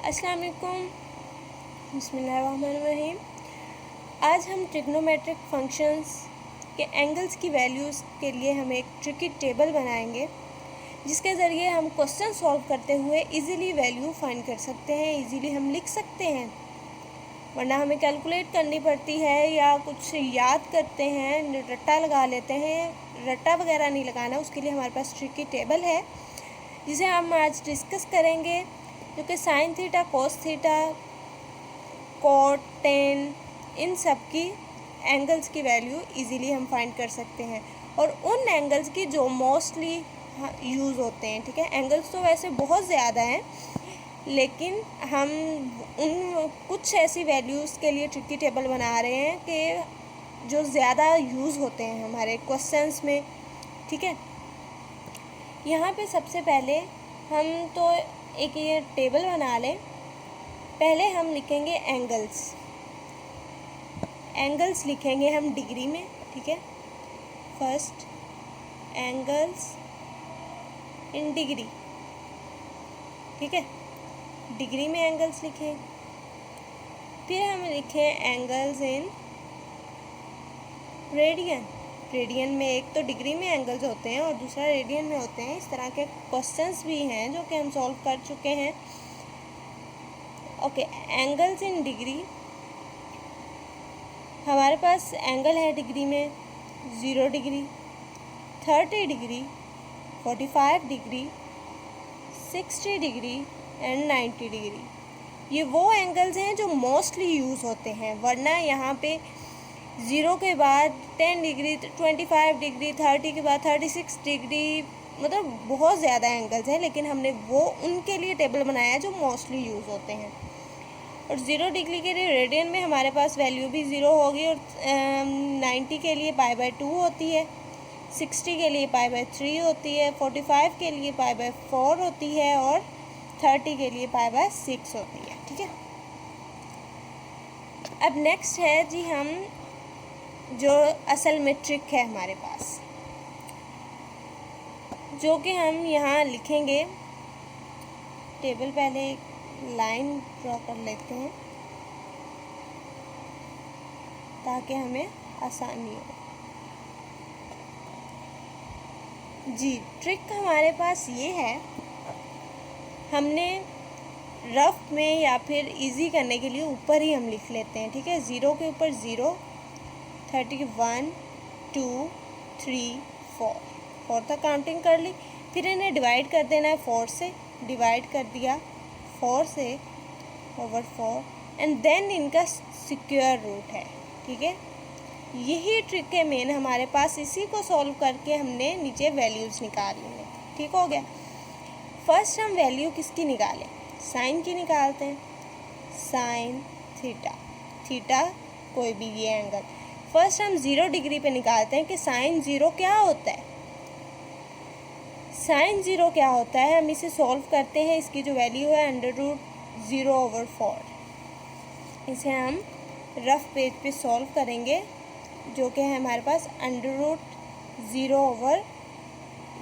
अस्सलाम वालेकुम। बिस्मिल्लाहिर्रहमानिर्रहीम। आज हम ट्रिग्नोमेट्रिक फंक्शंस के एंगल्स की वैल्यूज़ के लिए हम एक ट्रिकी टेबल बनाएंगे जिसके ज़रिए हम क्वेश्चन सॉल्व करते हुए इजीली वैल्यू फाइंड कर सकते हैं, इजीली हम लिख सकते हैं। वरना हमें कैलकुलेट करनी पड़ती है या कुछ याद करते हैं, रट्टा लगा लेते हैं। रट्टा वगैरह नहीं लगाना, उसके लिए हमारे पास ट्रिकी टेबल है जिसे हम आज डिस्कस करेंगे, जो कि sine theta, cos theta, cot, tan, इन सब की एंगल्स की वैल्यू इजीली हम फाइंड कर सकते हैं और उन एंगल्स की जो मोस्टली यूज़ होते हैं। ठीक है, एंगल्स तो वैसे बहुत ज़्यादा हैं, लेकिन हम उन कुछ ऐसी वैल्यूज़ के लिए ट्रिकी टेबल बना रहे हैं कि जो ज़्यादा यूज़ होते हैं हमारे क्वेश्चंस में। ठीक है, यहाँ पे सबसे पहले हम तो एक ये टेबल बना लें। पहले हम लिखेंगे एंगल्स। एंगल्स लिखेंगे हम डिग्री में। ठीक है, फर्स्ट एंगल्स इन डिग्री। ठीक है, डिग्री में एंगल्स लिखें। फिर हम लिखें एंगल्स इन रेडियन। रेडियन में एक तो डिग्री में एंगल्स होते हैं और दूसरा रेडियन में होते हैं। इस तरह के क्वेश्चंस भी हैं जो कि हम सॉल्व कर चुके हैं। ओके, एंगल्स इन डिग्री, हमारे पास एंगल है डिग्री में 0 degree, 30 degree, 45 degree, 60 degree and 90 degree. ये वो एंगल्स हैं जो मोस्टली यूज़ होते हैं, वरना यहाँ पे 0 के बाद 10 डिग्री, 25 डिग्री, 30 के बाद 36 डिग्री, मतलब बहुत ज़्यादा एंगल्स हैं, लेकिन हमने वो उनके लिए टेबल बनाया है जो मोस्टली यूज़ होते हैं। और 0 डिग्री के लिए रेडियन में हमारे पास वैल्यू भी 0 होगी और 90 के लिए π/2 होती है, 60 के लिए π/3 होती है, 45 के लिए π/4 होती है और 30 के लिए π/6 होती है। ठीक है, अब नेक्स्ट है जी हम जो असल में ट्रिक है हमारे पास, जो कि हम यहाँ लिखेंगे। टेबल पहले एक लाइन ड्रॉ कर लेते हैं ताकि हमें आसानी हो। जी, ट्रिक हमारे पास ये है, हमने रफ में या फिर इजी करने के लिए ऊपर ही हम लिख लेते हैं। ठीक है, 0 के ऊपर 0, 30, 1, 2, 3, 4 तक काउंटिंग कर ली। फिर इन्हें डिवाइड कर देना है 4 से, डिवाइड कर दिया 4 से ओवर 4 एंड देन इनका स्क्वायर रूट है। ठीक है, यही ट्रिक है मेन हमारे पास। इसी को सॉल्व करके हमने नीचे वैल्यूज़ निकालनी है। ठीक हो गया। फर्स्ट हम वैल्यू किसकी निकालें? साइन की निकालते हैं। साइन थीटा, थीटा कोई भी ये एंगल। फर्स्ट हम 0 डिग्री पे निकालते हैं कि साइन 0 क्या होता है। साइन 0 क्या होता है, हम इसे सॉल्व करते हैं। इसकी जो वैल्यू है √0/4। इसे हम रफ पेज पे सॉल्व करेंगे, जो कि है हमारे पास √0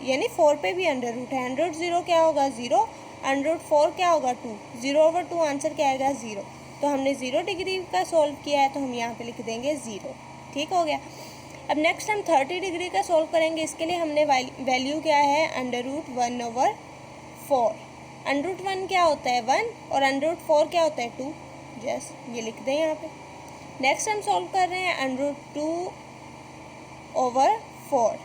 यानी 4 पे भी अंडर रूट है। √0 क्या होगा 0, √4 क्या होगा 2, 0/2 आंसर क्या आएगा 0। तो हमने 0 डिग्री का सॉल्व किया है तो हम यहाँ पे लिख देंगे 0। ठीक हो गया। अब नेक्स्ट हम 30 डिग्री का सॉल्व करेंगे। इसके लिए हमने वैल्यू क्या है √1/4। √1 क्या होता है 1 और √4 क्या होता है 2। जस्ट ये लिख दें यहाँ पे। नेक्स्ट हम सॉल्व कर रहे हैं √2/4।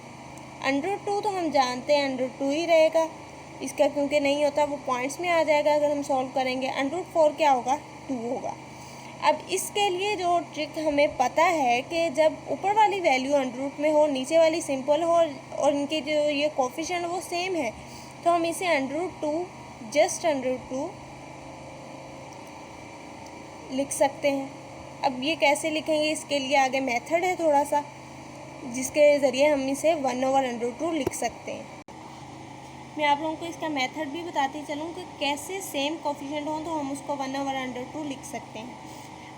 √2 तो हम जानते हैं √2 ही रहेगा इसका, क्योंकि नहीं होता वो पॉइंट्स में आ जाएगा अगर हम सॉल्व करेंगे। √4 क्या होगा 2 होगा। अब इसके लिए जो ट्रिक हमें पता है कि जब ऊपर वाली वैल्यू √ में हो, नीचे वाली सिंपल हो और इनके जो ये कोफिशिएंट वो सेम है, तो हम इसे √2 जस्ट √2 लिख सकते हैं। अब ये कैसे लिखेंगे, इसके लिए आगे मेथड है थोड़ा सा, जिसके ज़रिए हम इसे 1/√2 लिख सकते हैं। मैं आप लोगों को इसका मेथड भी बताती चलूँ कि कैसे सेम कोफिशिएंट हो तो हम उसको 1/√2 लिख सकते हैं।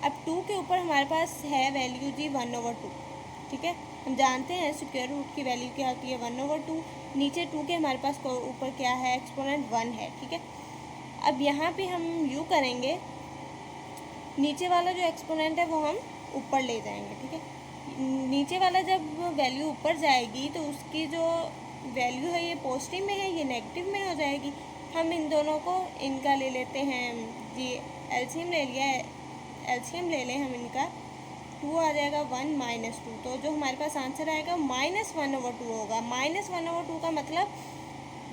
अब 2 के ऊपर हमारे पास है वैल्यू जी 1/2। ठीक है, हम जानते हैं स्क्वायर रूट की वैल्यू क्या होती है 1/2। नीचे 2 के हमारे पास ऊपर क्या है एक्सपोनेंट 1 है। ठीक है, अब यहाँ पे हम यू करेंगे, नीचे वाला जो एक्सपोनेंट है वो हम ऊपर ले जाएंगे, ठीक है। नीचे वाला जब वैल्यू ऊपर जाएगी तो उसकी जो वैल्यू है ये पॉजिटिव में है, ये नेगेटिव में हो जाएगी। हम इन दोनों को इनका ले लेते हैं जी, एलसीएम ले लिया है, एलसीएम ले लें हम इनका, 2 आ जाएगा 1 माइनस 2, तो जो हमारे पास आंसर आएगा -1/2 होगा। -1/2 का मतलब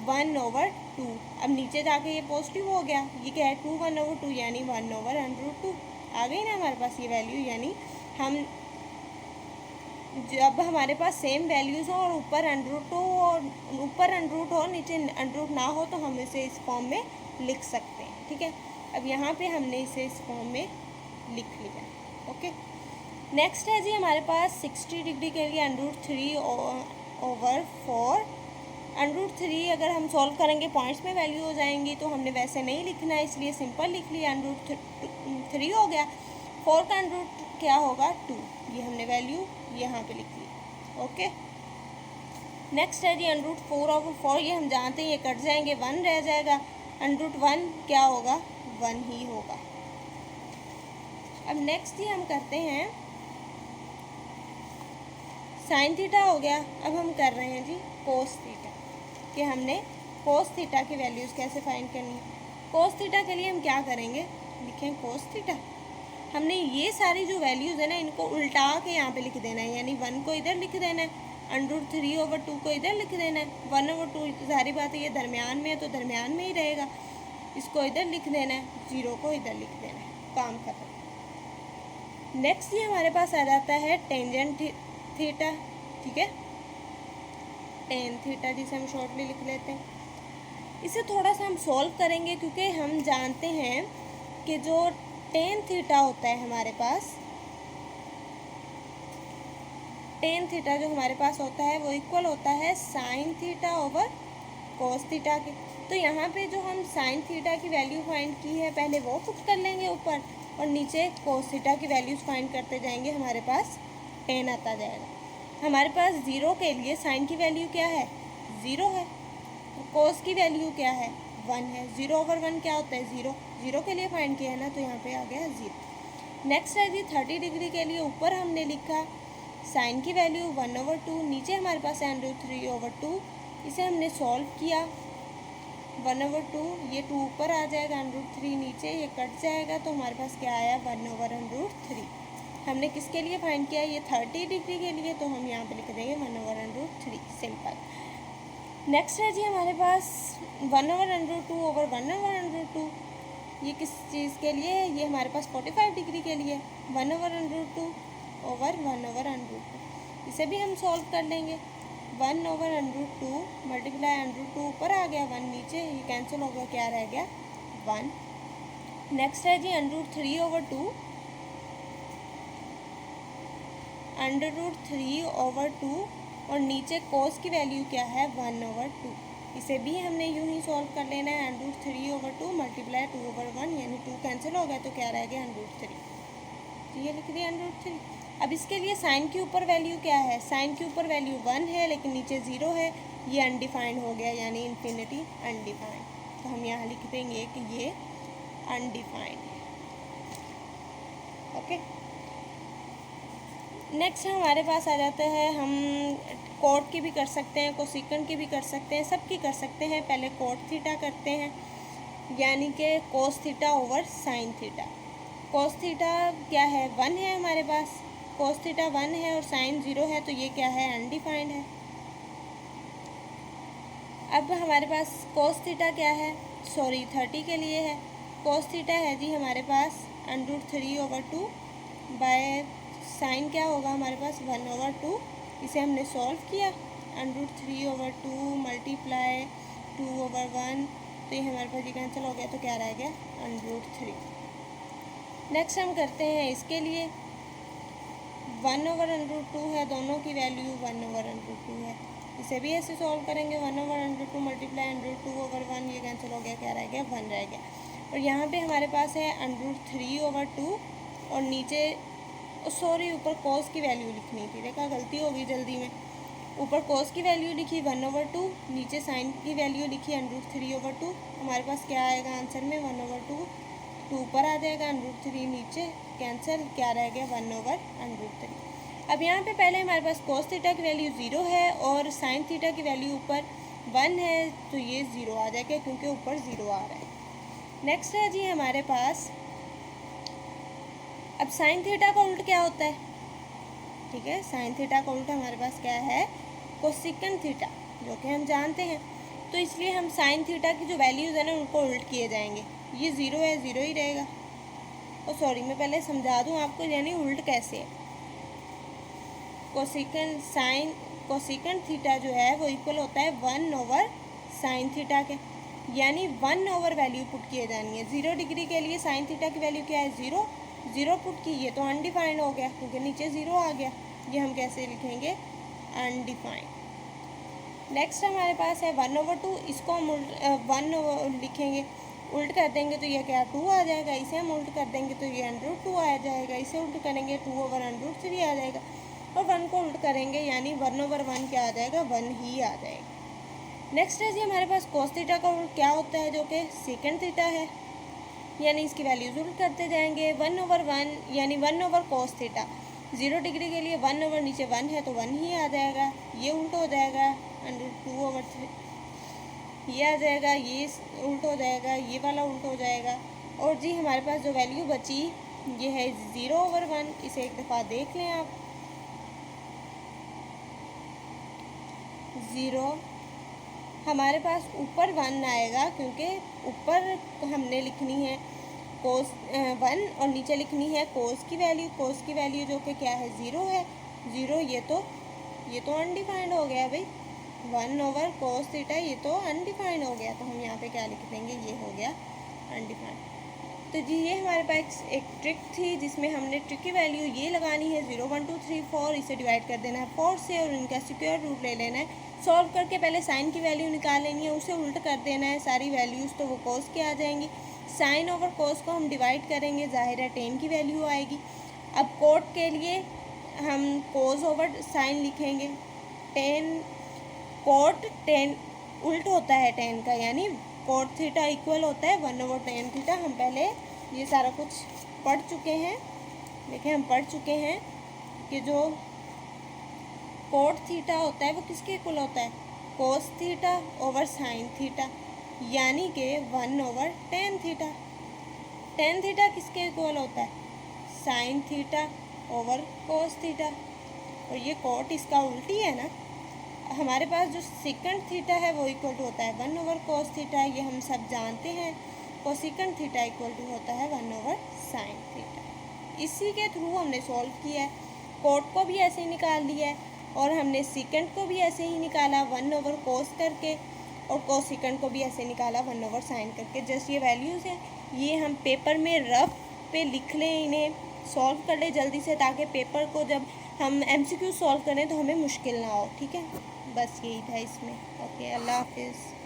1/2। अब नीचे जाके ये पॉजिटिव हो गया, ये क्या है 2/2 यानी 1/√2 आ गई ना हमारे पास ये वैल्यू। यानी हम जब हमारे पास सेम वैल्यूज़ हो और ऊपर √2 और ऊपर √2 हो नीचे √2 ना हो तो हम इसे इस फॉर्म में लिख सकते हैं, ठीक है। अब यहाँ पे हमने इसे इस फॉर्म में लिख लिया, ओके। नेक्स्ट है जी हमारे पास 60 डिग्री के लिए √3/4। √3 अगर हम सॉल्व करेंगे पॉइंट्स में वैल्यू हो जाएंगी, तो हमने वैसे नहीं लिखना है, इसलिए सिंपल लिख लिया, √3 हो गया। 4 का √2 क्या होगा 2, ये हमने वैल्यू यहाँ पे लिख ली, ओके। नेक्स्ट है जी √4/4, ये हम जानते हैं ये कट जाएंगे, 1 रह जाएगा। √1 क्या होगा 1 ही होगा। अब नेक्स्ट ही हम करते हैं साइन थीटा हो गया। अब हम कर रहे हैं जी कोस थीटा, कि हमने कोस थीटा की वैल्यूज़ कैसे फाइंड करनी है। कोस थीटा के लिए हम क्या करेंगे, लिखें कोस थीटा। हमने ये सारी जो वैल्यूज़ है ना इनको उल्टा के यहाँ पे लिख देना है, यानी 1 को इधर लिख देना है, √3/2 को इधर लिख देना है, 1/2 सारी बात है ये दरमियान में है तो दरमियान में ही रहेगा, इसको इधर लिख देना है, 0 को इधर लिख देना है, काम खत्म। नेक्स्ट ये हमारे पास आ जाता है टेंजेंट थीटा, ठीक है, टेन थीटा जिसे हम शॉर्टली लिख लेते हैं। इसे थोड़ा सा हम सॉल्व करेंगे क्योंकि हम जानते हैं कि जो टेन थीटा होता है हमारे पास, टेन थीटा जो हमारे पास होता है वो इक्वल होता है sine theta over cos theta के। तो यहाँ पे जो हम साइन थीटा की वैल्यू फाइंड की है पहले वो पुट कर लेंगे ऊपर, और नीचे कोस थीटा की वैल्यूज़ फाइंड करते जाएंगे, हमारे पास टेन आता जाएगा। हमारे पास 0 के लिए साइन की वैल्यू क्या है 0 है, कोस की वैल्यू क्या है 1 है, 0/1 क्या होता है 0, 0 के लिए फाइंड किया है ना, तो यहाँ पे आ गया 0। नेक्स्ट है जी 30 डिग्री के लिए ऊपर हमने लिखा साइन की वैल्यू 1/2, नीचे हमारे पास है √3/2, इसे हमने सॉल्व किया, 1/2 ये 2 ऊपर आ जाएगा, √3 नीचे ये कट जाएगा, तो हमारे पास क्या आया 1/√3। हमने किसके लिए फाइंड किया ये 30 डिग्री के लिए, तो हम यहाँ पे लिख देंगे 1/√3, सिंपल। नेक्स्ट है जी हमारे पास 1/√2/1/√2, ये किस चीज़ के लिए है, ये हमारे पास 45 डिग्री के लिए 1/√2/1/√2, इसे भी हम सॉल्व कर लेंगे। 1/√2 मल्टीप्लाई √2 ऊपर आ गया, 1 नीचे, ये कैंसिल हो गया, क्या रह गया 1। नेक्स्ट है जी √3/2, √3/2 और नीचे कोस की वैल्यू क्या है 1/2, इसे भी हमने यूं ही सॉल्व कर लेना है, √3/2 मल्टीप्लाई 2/1, यानी 2 कैंसिल हो गया, तो क्या रह गया √3, तो ये लिख दिया √3। अब इसके लिए साइन के ऊपर वैल्यू क्या है, साइन के ऊपर वैल्यू 1 है लेकिन नीचे 0 है, ये अनडिफाइंड हो गया, यानी इन्फिनिटी अनडिफाइंड, तो हम यहाँ लिख देंगे कि ये अनडिफाइंड है, ओके। नेक्स्ट हमारे पास आ जाता है, हम कोट की भी कर सकते हैं, कोसेकंड की भी कर सकते हैं, सब की कर सकते हैं। पहले कोट थीटा करते हैं, यानी कि cos theta over sign theta. Cos theta क्या है 1 है हमारे पास, कोस थीटा 1 है और साइन 0 है, तो ये क्या है अनडिफाइंड है। अब हमारे पास कोस थीटा क्या है, सॉरी 30 के लिए है, कोस थीटा है जी हमारे पास √3/2 बाय साइन क्या होगा हमारे पास 1/2, इसे हमने सॉल्व किया, √3/2 मल्टीप्लाई 2/1, तो ये हमारे पास ये कैंसिल हो गया, तो क्या रह गया √3। नेक्स्ट हम करते हैं इसके लिए 1/√2 है, दोनों की वैल्यू 1/√2 है, इसे भी ऐसे सॉल्व करेंगे, 1/√2 मल्टीप्लाई √2/1, ये कैंसिल हो गया, क्या रह गया 1 रह गया। और यहाँ पे हमारे पास है √3/2 और नीचे सॉरी ऊपर कॉस की वैल्यू लिखनी थी, देखा गलती हो गई जल्दी में, ऊपर कॉस की वैल्यू लिखी 1/2, नीचे साइन की वैल्यू लिखी √3/2। हमारे पास क्या आएगा आंसर में 1/2, 2 ऊपर आ जाएगा, √3 नीचे, कैंसिल, क्या रह गया 1/√3। अब यहाँ पे पहले हमारे पास cos थीटा की वैल्यू 0 है और sin थीटा की वैल्यू ऊपर 1 है, तो ये 0 आ जाएगा क्योंकि ऊपर 0 आ रहा है। नेक्स्ट है जी हमारे पास, अब sin थीटा का उल्ट क्या होता है, ठीक है, sin थीटा का उल्ट हमारे पास क्या है, कोसेकंड थीटा, जो कि हम जानते हैं। तो इसलिए हम sin थीटा की जो वैल्यूज़ है ना उनको उल्ट किए जाएंगे। ये 0 है, 0 ही रहेगा। और सॉरी, मैं पहले समझा दूँ आपको, यानी उल्ट कैसे है। कोसेकंड थीटा जो है वो इक्वल होता है 1/sin थीटा के, यानी 1 वैल्यू पुट किए जानी है। 0 डिग्री के लिए sin थीटा की वैल्यू क्या है 0, 0 पुट की, ये तो अनडिफाइंड हो गया क्योंकि नीचे 0 आ गया। ये हम कैसे लिखेंगे, अनडिफाइंड। नेक्स्ट हमारे पास है 1/2, इसको हम 1 लिखेंगे, उल्ट कर देंगे तो ये क्या 2 आ जाएगा। इसे हम उल्ट कर देंगे तो ये √2 आ जाएगा। इसे उल्ट करेंगे 2/√3 आ जाएगा। और 1 को उल्ट करेंगे यानी 1/1 क्या आ जाएगा, 1 ही आ जाएगा। नेक्स्ट है जी हमारे पास cos थीटा का उल्ट क्या होता है, जो कि सेकंड थीटा है, यानी इसकी वैल्यूज उल्ट करते जाएंगे। 1/1 यानी 1/cos थीटा, 0 डिग्री के लिए 1 नीचे 1 है तो 1 ही आ जाएगा। ये उल्ट हो जाएगा √2/3, ये आ जाएगा, ये उल्ट हो जाएगा, ये वाला उल्ट हो जाएगा। और जी हमारे पास जो वैल्यू बची ये है 0/1। इसे एक दफ़ा देख लें आप, 0 हमारे पास ऊपर 1 आएगा क्योंकि ऊपर हमने लिखनी है cos 1 और नीचे लिखनी है cos की वैल्यू। cos की वैल्यू जो कि क्या है 0 है, 0, ये तो अनडिफाइंड हो गया भाई, 1/cos थीटा, ये तो अनडिफाइंड हो गया। तो हम यहाँ पे क्या लिख देंगे, ये हो गया अनडिफाइंड। तो जी ये हमारे पास एक ट्रिक थी जिसमें हमने ट्रिक की वैल्यू ये लगानी है 0, 1, 2, 3, 4, इसे डिवाइड कर देना है 4 से और इनका स्क्वायर रूट ले लेना है। सॉल्व करके पहले साइन की वैल्यू निकाल लेनी है, उसे उल्ट कर देना है सारी वैल्यूज़, तो वो कोस की आ जाएंगी। साइन ओवर कोस को हम डिवाइड करेंगे, जाहिर है 10 की वैल्यू आएगी। अब कोट के लिए हम कोस ओवर साइन लिखेंगे, 10 कोट 10 उल्ट होता है 10 का, यानी कोट थीटा इक्वल होता है 1/tan थीटा। हम पहले ये सारा कुछ पढ़ चुके हैं, देखिए हम पढ़ चुके हैं कि जो कोट थीटा होता है वो किसके इक्वल होता है, cos theta over sine theta, यानी कि 1/tan थीटा। tan थीटा किसके इक्वल होता है, sine theta over cos theta. और ये कोट इसका उल्टी है ना। हमारे पास जो सेकंड थीटा है वो इक्वल टू होता है 1/cos थीटा, ये हम सब जानते हैं। कोसेकंड थीटा इक्वल टू होता है 1/sin थीटा। इसी के थ्रू हमने सॉल्व किया है, कोट को भी ऐसे ही निकाल लिया है और हमने सेकंड को भी ऐसे ही निकाला 1/cos करके, और कोसेकंड को भी ऐसे निकाला 1/sin करके। जस्ट ये वैल्यूज़ हैं, ये हम पेपर में रफ पे लिख लें, इन्हें सॉल्व कर लें जल्दी से, ताकि पेपर को जब हम MCQ सॉल्व करें तो हमें मुश्किल ना हो, ठीक है। बस यही था इसमें। ओके, अल्लाह हाफिज़।